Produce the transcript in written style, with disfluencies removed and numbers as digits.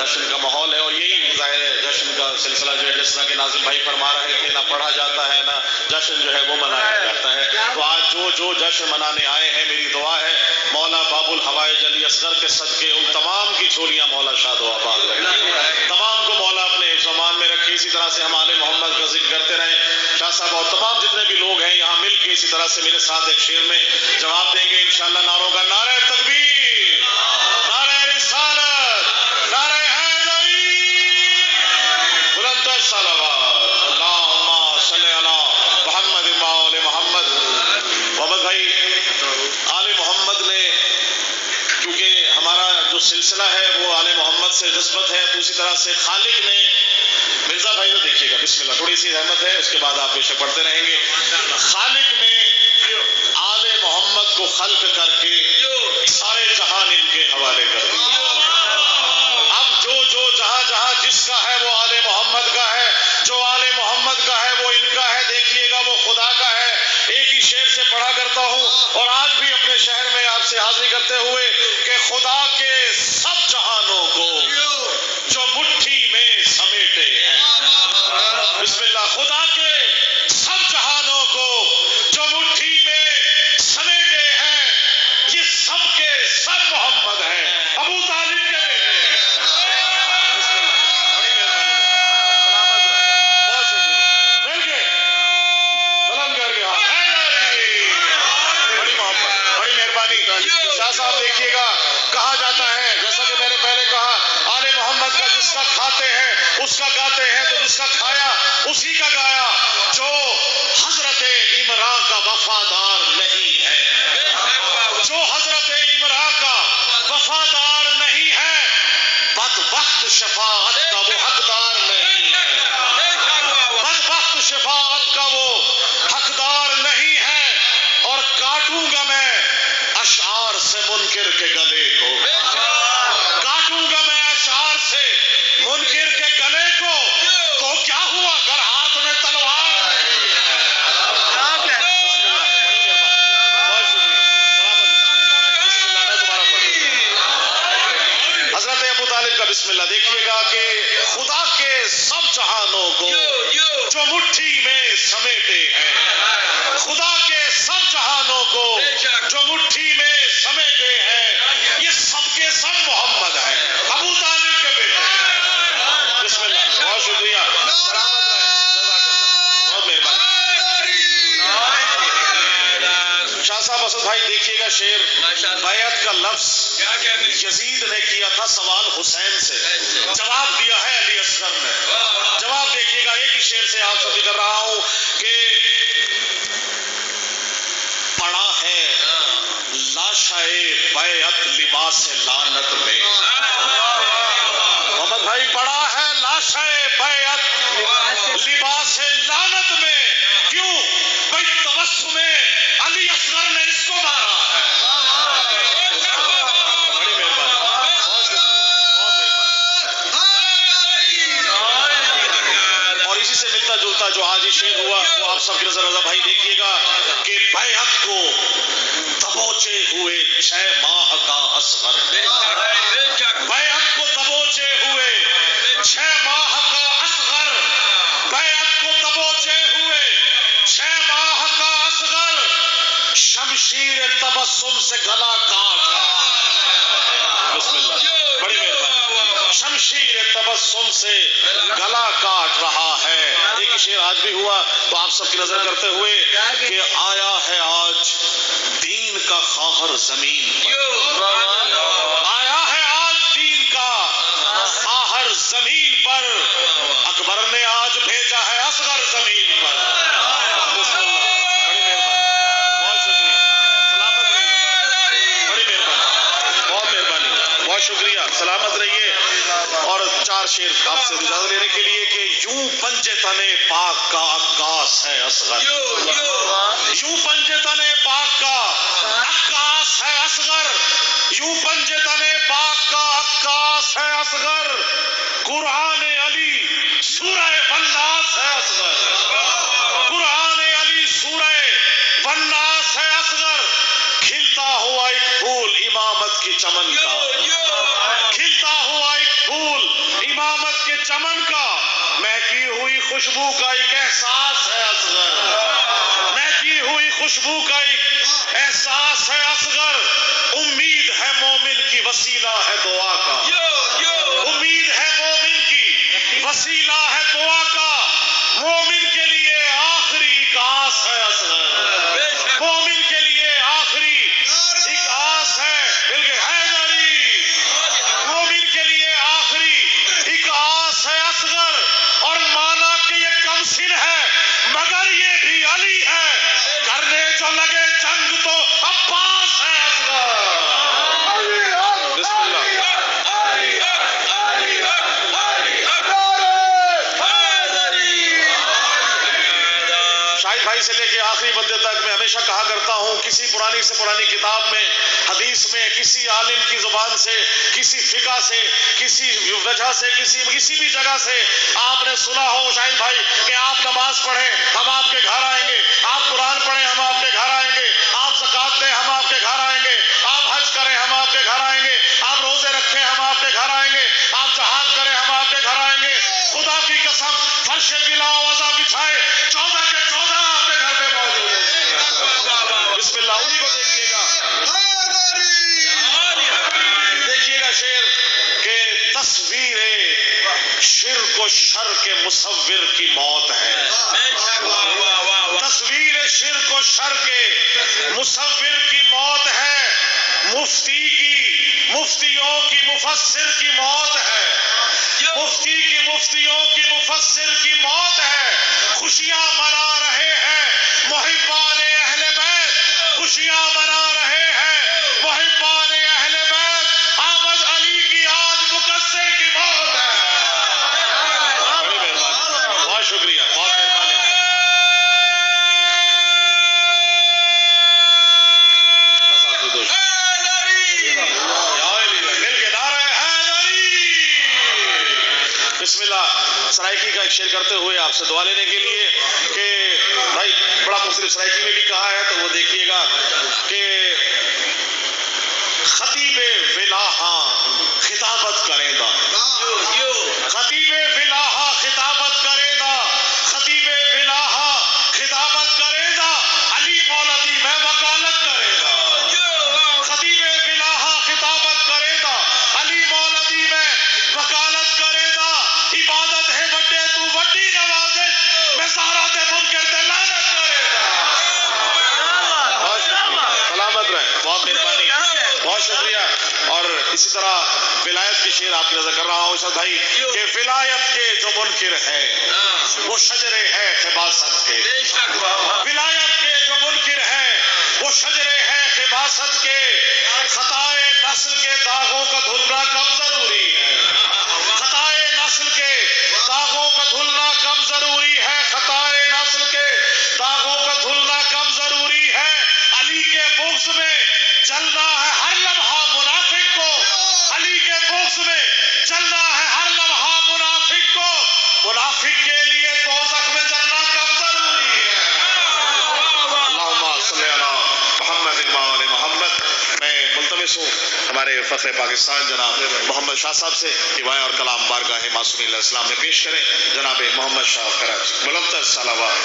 جشن کا ماحول ہے، اور یہی ظاہر ہے جشن کا سلسلہ جو ہے جس طرح کہ ناظم بھائی فرما رہے تھے، نہ پڑھا جاتا ہے نہ جشن جو ہے وہ منایا جاتا ہے. تو آج جو جشن منانے آئے ہیں، میری دعا ہے مولا باب الحوائج علی اصغر کے صدقے ان تمام کی جھولیاں مولا شاد و آباد رکھے، تمام کو مولا اپنے زمان میں رکھے. اسی طرح سے ہم آل محمد کا ذکر کرتے رہیں. شاہ صاحب اور تمام جتنے بھی لوگ ہیں یہاں مل کے اسی طرح سے میرے ساتھ ایک شعر میں جواب دیں گے انشاءاللہ. نعروں کا نعرہ تکبیر، نعرہ رسالت، نعرہ حیدری، بلند صلوات، اللہم صلی علی محمد و آل محمد. محمد بھائی، آل محمد نے کیونکہ ہمارا جو سلسلہ ہے وہ آل محمد سے نسبت ہے، تو اسی طرح سے خالق نے مرزا بھائی تو دیکھیے گا، بسم اللہ، تھوڑی سی رحمت ہے، اس کے بعد آپ بے شک پڑھتے رہیں گے. خالق نے آل محمد کو خلق کر کے سارے جہان ان کے حوالے کر دیا. اب جو جہاں جہاں جس کا ہے وہ آل محمد کا ہے، جو آل محمد کا ہے وہ ان کا ہے. دیکھیے گا وہ خدا کا ہے. ایک ہی شعر سے پڑھا کرتا ہوں اور آج بھی اپنے شہر میں آپ سے حاضری کرتے ہوئے کہ خدا کے سب جہانوں کو جو مٹھی میں سمیٹے ہیں. بسم اللہ. خدا کے سب جہانوں کو جو مٹھی میں سمیٹے ہیں، یہ سب کے سب محمد ہیں، ابو طالب کے بیٹے ہیں. بہت شکریہ. مل گئے بلند کر کے ہاتھ. بڑی محبت، بڑی مہربانی. شاہ صاحب دیکھیے گا کہا جاتا ہے، جیسا کہ میں نے پہلے کہا، آل محمد کا جس کا کھاتے ہیں اس کا گاتے ہیں، تو جس کا کھایا اسی کا گایا. جو حضرت عمران کا وفادار نہیں ہے، جو حضرت عمران کا وفادار نہیں ہے، بدبخت شفاعت کا وہ حقدار نہیں ہے، بدبخت شفاعت کا وہ حقدار نہیں ہے. اور کاٹوں گا میں اشعار سے منکر کے گلے کو، کاٹوں گا میں اشعار سے منکر کے گلے کو، تو کیا ہوا اگر ہاتھ میں تلوار نہیں. حضرت ابو طالب کا بسم اللہ. دیکھیے گا کہ خدا کے سب جہانوں کو جو مٹھی میں سمیٹے ہیں، خدا کے سب جہانوں کو جو مٹھی میں سمیٹے ہیں، یہ سب کے سب محمد ہیں، ابو طالب کے بیٹے ہیں. بسم اللہ. بہت شکریہ. بہت مہربانی. شاہ صاحب اسد بھائی دیکھیے گا شعر. بیعت کا لفظ یزید نے کیا تھا سوال حسین سے، جواب دیا ہے علی اصغر نے. جواب دیکھیے گا ایک ہی شعر سے آپ سب کر رہا ہوں کہ پڑا ہے لاشائے بیعت لباس لعنت میں. محمد بھائی پڑا ہے لاشائے بیعت لباس لعنت میں. کیوں؟ بھائی تبسم علی اصغر نے اس کو مارا ہے. بڑی مہربانی. اور اسی سے ملتا جلتا جو آج ہی شعر ہوا وہ آپ سب کی نظر رضا بھائی دیکھیے گا کہ بیعت کو دبوچے ہوئے 6 ماہ کا اصغر، بیعت کو دبوچے ہوئے 6 ماہ کا اصغر، بیعت کو دبوچے ہوئے 6 ماہ کا اصغر، شمشیر تبسم سے گلا کاٹ رہا ہے. بسم اللہ. بڑی مہربانی. شمشیر تبسم سے گلا کاٹ رہا ہے. ایک شعر آج بھی ہوا تو آپ سب کی نظر کرتے ہوئے کہ آیا ہے آج دین کا خواہر زمین پر، آیا ہے آج دین کا خواہر زمین پر، اکبر نے آج بھیجا ہے اصغر زمین پر. بسم اللہ. بڑی مہربانی. بہت شکریہ. سلامت رہیے. بڑی مہربانی. بہت مہربانی. بہت شکریہ. سلامت رہیے. اور 4 شعر آپ سے اجازت لینے کے لیے کہ یوں پنجے تنے پاک کا عکاس ہے اصغر، یوں پنجے تنے پاک کا عکاس ہے اصغر، یوں پنجے تنے پاک کا عکاس ہے اصغر. قرآن علی سورہ والناس ہے اصغر، قرآن علی سورہ والناس ہے اصغر. کھلتا ہوا ایک پھول امامت کی چمن کا، کھلتا ہوا ایک پھول مہکی ہوئی خوشبو کا ایک احساس ہے اصغر، مہکی ہوئی خوشبو کا ایک احساس ہے اصغر، امید ہے مومن کی وسیلہ ہے دعا کا، امید ہے مومن کی وسیلہ ہے دعا کا، مومن کے لیے آخری ایک آس ہے اصغر، مومن کے لیے آخری ایک آس ہے بلکہ حیدری، مومن کے لیے آخری ایک آس ہے اصغر، اور مانا کہ یہ کم سن ہے مگر یہ بھی علی ہے، کرنے جو لگے جنگ تو عباس ہے اصغر۔ بسم اللہ۔ شاہد بھائی سے لے کے آخری بندے تک میں ہمیشہ کہا کرتا ہوں، کسی پرانی سے پرانی کتاب میں، حدیث میں، کسی عالم کی زبان سے، کسی فقہ سے، کسی وجہ سے، کسی بھی جگہ سے آپ نے سنا ہو شاہد بھائی کہ آپ نماز پڑھیں ہم آپ کے گھر آئیں گے، آپ قرآن پڑھیں ہم آپ کے گھر آئیں گے، آپ زکوٰۃ دیں ہم آپ کے گھر آئیں گے، آپ حج کریں ہم آپ کے گھر آئیں گے، آپ روزے رکھیں ہم آپ کے گھر آئیں گے، آپ جہاد کریں ہم آپ کے گھر آئیں گے، خدا کی قسم فرش بلا وضع بچھائے 14 کے 14 آپ کے گھر پہ موجود ہیں۔ بسم اللہ، انہی کو دیکھیے گا، دیکھیے گا شعر کہ تصویر شرک و شر کے مصور کی موت ہے، تصویر شرک و شر کے مصور کی موت ہے، مفتی کی، مفتیوں کی مفسر کی موت ہے، مفتی کی مفتیوں کی مفسر کی موت ہے، خوشیاں منا رہے ہیں محبان اہل بیت، خوشیاں منا رہے ہیں محبان اہل بیت، احمد علی کی آج مقصر کی موت ہے۔ بڑی مہربانی، بہت شکریہ، بہت مہربانی۔ بس آپ دوست مل کے نعرہ حیدری۔ بسم اللہ۔ سرائکی کا ایک شعر کرتے ہوئے آپ سے دعا لینے کے لیے کہ بھائی بڑا مختلف سرائکی میں بھی کہا ہے تو وہ دیکھیے گا کہ خطیب ولاحاں خطابت کرے گا، خطیب ولاحاں خطابت کرے گا، خطیب ولاحاں خطابت کرے گا، علی مولوی میں وکالت کرے گا، خطیب ولاحاں خطابت کرے گا، علی مولوی میں وکالت کرے گا، عبادت ہے وڈے تو وڈی نوازش میں سارا تے منکر تے لعنت کرے گا۔ سلامت رہیں، بہت مہربانی، بہت شکریہ۔ اور اسی طرح ولایت کی شعر آپ کی نظر کر رہا ہوں ارشد بھائی کہ ولایت کے جو منکر ہے وہ شجرے ہے خباثت کے، ولایت کے جو منکر ہے وہ شجرے ہے خباثت کے، خطائے نسل کے داغوں کا دھلنا کب ضروری ہے، خطائے نسل کے داغوں کا دھلنا کب ضروری ہے، خطائے نسل کے داغوں کا دھلنا کب ضروری ہے، علی کے بغض میں چلنا ہے ہر لمحہ منافق کو، علی کے بغض میں چلنا ہے ہر لمحہ منافق کو، منافق کے لیے دوزخ میں جلنا کب ضروری ہے۔ اللہم صلی علی محمد وعلی محمد۔ میں ملتمس ہوں ہمارے فخر پاکستان جناب محمد شاہ صاحب سے کہ اور کلام بارگاہ معصومین علیہ السلام میں پیش کریں۔ جناب محمد شاہ کراچی، بلند تر صلوات۔